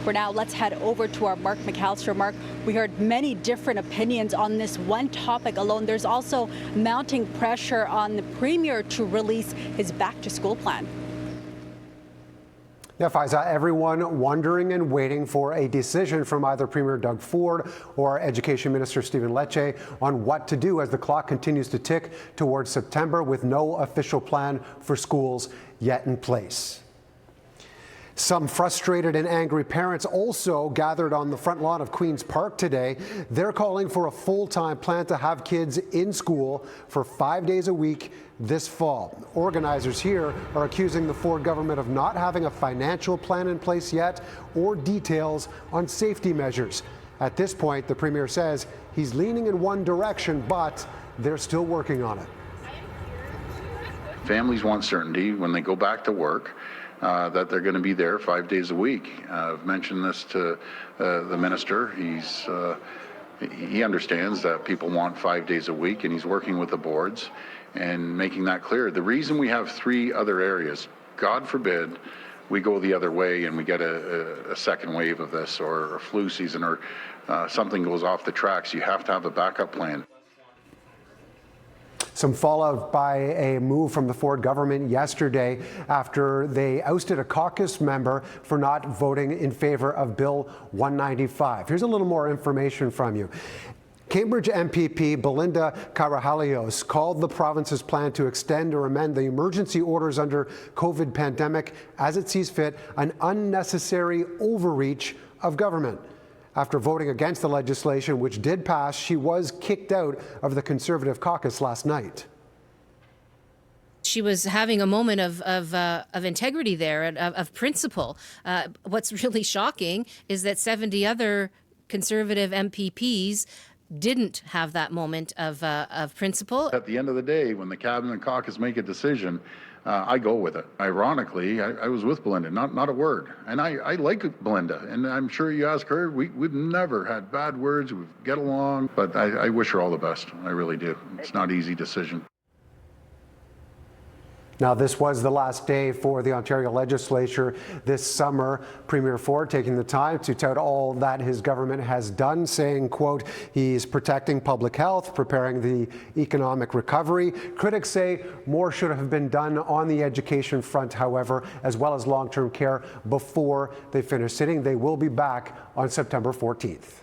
For now, let's head over to our Mark McAllister. Mark, we heard many different opinions on this one topic alone. There's also mounting pressure on the Premier to release his back-to-school plan. Yeah, Faiza, everyone wondering and waiting for a decision from either Premier Doug Ford or Education Minister Stephen Lecce on what to do as the clock continues to tick towards September with no official plan for schools yet in place. Some frustrated and angry parents also gathered on the front lawn of Queen's Park today. They're calling for a full-time plan to have kids in school for 5 days a week this fall. Organizers here are accusing the Ford government of not having a financial plan in place yet or details on safety measures. At this point, the Premier says he's leaning in one direction, but they're still working on it. Families want certainty when they go back to work. That they're going to be there 5 days a week. I've mentioned this to the minister. He understands that people want 5 days a week, and he's working with the boards and making that clear. The reason we have 3 other areas, God forbid, we go the other way and we get a second wave of this or a flu season or something goes off the tracks, you have to have a backup plan. Some fallout by a move from the Ford government yesterday after they ousted a caucus member for not voting in favor of Bill 195. Here's a little more information from you. Cambridge MPP Belinda Carajalios called the province's plan to extend or amend the emergency orders under COVID pandemic as it sees fit an unnecessary overreach of government. After voting against the legislation, which did pass, she was kicked out of the Conservative caucus last night. She was having a moment of integrity there, of principle. What's really shocking is that 70 other Conservative MPPs didn't have that moment of principle. At the end of the day, when the Cabinet caucus make a decision, I go with it. Ironically, I was with Belinda, not a word. And I like Belinda, and I'm sure you ask her, we've never had bad words, we get along, but I wish her all the best. I really do. It's not an easy decision. Now, this was the last day for the Ontario legislature this summer. Premier Ford taking the time to tout all that his government has done, saying, quote, he's protecting public health, preparing the economic recovery. Critics say more should have been done on the education front, however, as well as long-term care before they finish sitting. They will be back on September 14th.